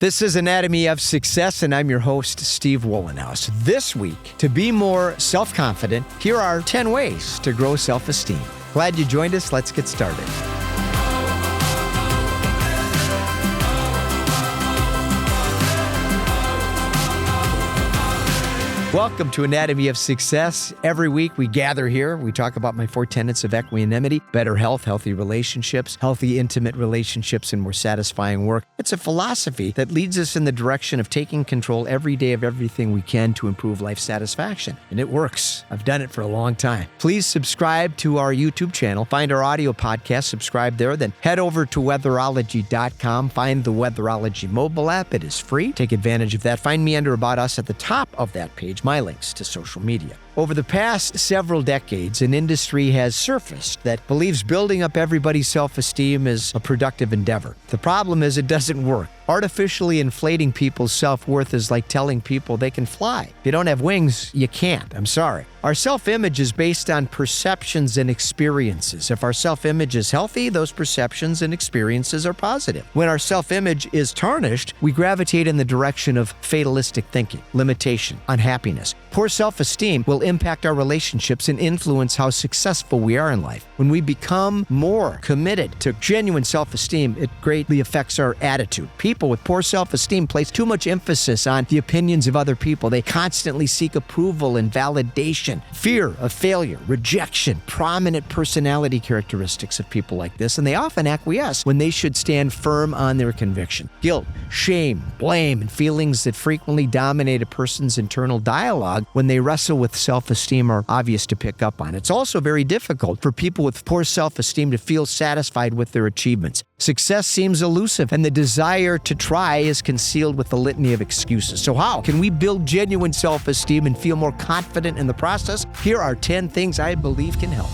This is Anatomy of Success, and I'm your host, Steve Wohlenhaus. This week, to be more self-confident, here are 10 ways to grow self-esteem. Glad you joined us. Let's get started. Welcome to Anatomy of Success. Every week we gather here. We talk about my 4 tenets of equanimity: better health, healthy relationships, healthy intimate relationships, and more satisfying work. It's a philosophy that leads us in the direction of taking control every day of everything we can to improve life satisfaction. And it works. I've done it for a long time. Please subscribe to our YouTube channel. Find our audio podcast, subscribe there. Then head over to weatherology.com. Find the Weatherology mobile app. It is free. Take advantage of that. Find me under About Us at the top of that page. My links to social media. Over the past several decades, an industry has surfaced that believes building up everybody's self-esteem is a productive endeavor. The problem is it doesn't work. Artificially inflating people's self-worth is like telling people they can fly. If you don't have wings, you can't. I'm sorry. Our self-image is based on perceptions and experiences. If our self-image is healthy, those perceptions and experiences are positive. When our self-image is tarnished, we gravitate in the direction of fatalistic thinking, limitation, unhappiness. Poor self-esteem will impact our relationships and influence how successful we are in life. When we become more committed to genuine self-esteem, it greatly affects our attitude. People with poor self-esteem place too much emphasis on the opinions of other people. They constantly seek approval and validation. Fear of failure, rejection, prominent personality characteristics of people like this, and they often acquiesce when they should stand firm on their conviction. Guilt, shame, blame, and feelings that frequently dominate a person's internal dialogue when they wrestle with self-esteem are obvious to pick up on. It's also very difficult for people with poor self-esteem to feel satisfied with their achievements. Success seems elusive, and the desire to try is concealed with a litany of excuses. So how can we build genuine self-esteem and feel more confident in the process? Here are 10 things I believe can help.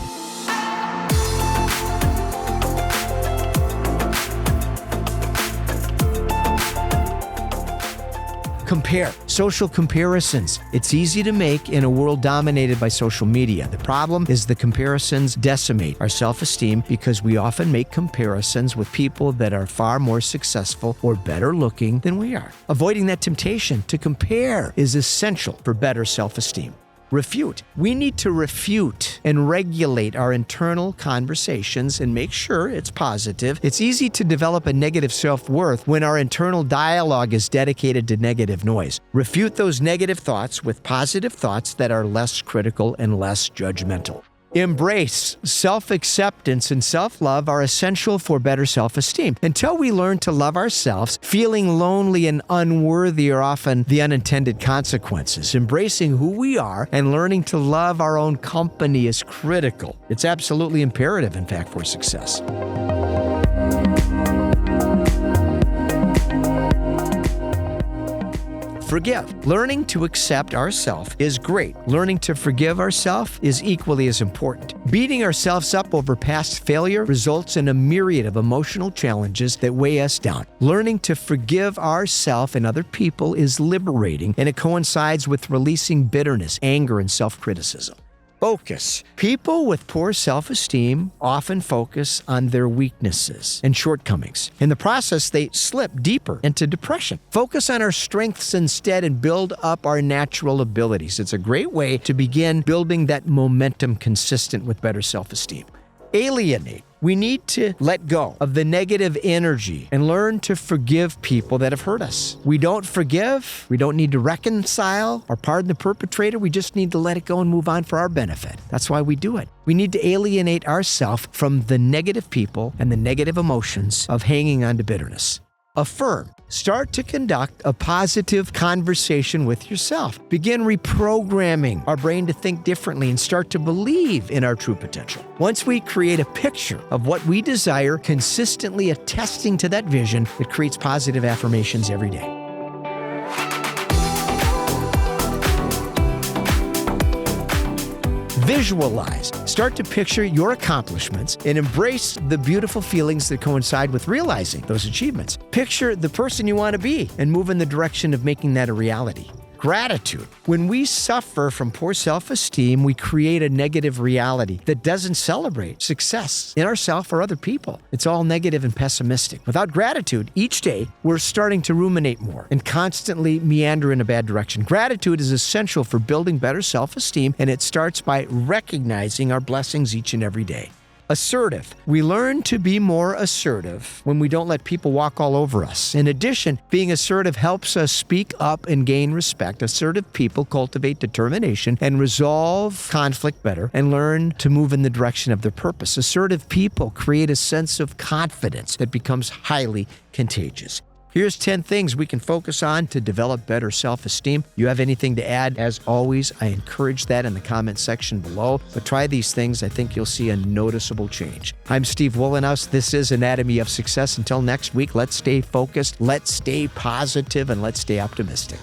Compare. Social comparisons. It's easy to make in a world dominated by social media. The problem is the comparisons decimate our self-esteem because we often make comparisons with people that are far more successful or better looking than we are. Avoiding that temptation to compare is essential for better self-esteem. Refute. We need to refute and regulate our internal conversations and make sure it's positive. It's easy to develop a negative self-worth when our internal dialogue is dedicated to negative noise. Refute those negative thoughts with positive thoughts that are less critical and less judgmental. Embrace. Self-acceptance and self-love are essential for better self-esteem. Until we learn to love ourselves, feeling lonely and unworthy are often the unintended consequences. Embracing who we are and learning to love our own company is critical. It's absolutely imperative, in fact, for success. Forgive. Learning to accept ourselves is great. Learning to forgive ourselves is equally as important. Beating ourselves up over past failure results in a myriad of emotional challenges that weigh us down. Learning to forgive ourselves and other people is liberating, and it coincides with releasing bitterness, anger, and self-criticism. Focus. People with poor self-esteem often focus on their weaknesses and shortcomings. In the process, they slip deeper into depression. Focus on our strengths instead and build up our natural abilities. It's a great way to begin building that momentum consistent with better self-esteem. Alienate. We need to let go of the negative energy and learn to forgive people that have hurt us. We don't forgive. We don't need to reconcile or pardon the perpetrator. We just need to let it go and move on for our benefit. That's why we do it. We need to alienate ourselves from the negative people and the negative emotions of hanging on to bitterness. Affirm. Start to conduct a positive conversation with yourself. Begin reprogramming our brain to think differently and start to believe in our true potential. Once we create a picture of what we desire, consistently attesting to that vision, it creates positive affirmations every day. Visualize. Start to picture your accomplishments and embrace the beautiful feelings that coincide with realizing those achievements. Picture the person you want to be and move in the direction of making that a reality. Gratitude. When we suffer from poor self-esteem, we create a negative reality that doesn't celebrate success in ourselves or other people. It's all negative and pessimistic. Without gratitude, each day we're starting to ruminate more and constantly meander in a bad direction. Gratitude is essential for building better self-esteem, and it starts by recognizing our blessings each and every day. Assertive. We learn to be more assertive when we don't let people walk all over us. In addition, being assertive helps us speak up and gain respect. Assertive people cultivate determination and resolve conflict better and learn to move in the direction of their purpose. Assertive people create a sense of confidence that becomes highly contagious. Here's 10 things we can focus on to develop better self-esteem. You have anything to add? As always, I encourage that in the comment section below. But try these things. I think you'll see a noticeable change. I'm Steve Wohlenhaus. This is Anatomy of Success. Until next week, let's stay focused, let's stay positive, and let's stay optimistic.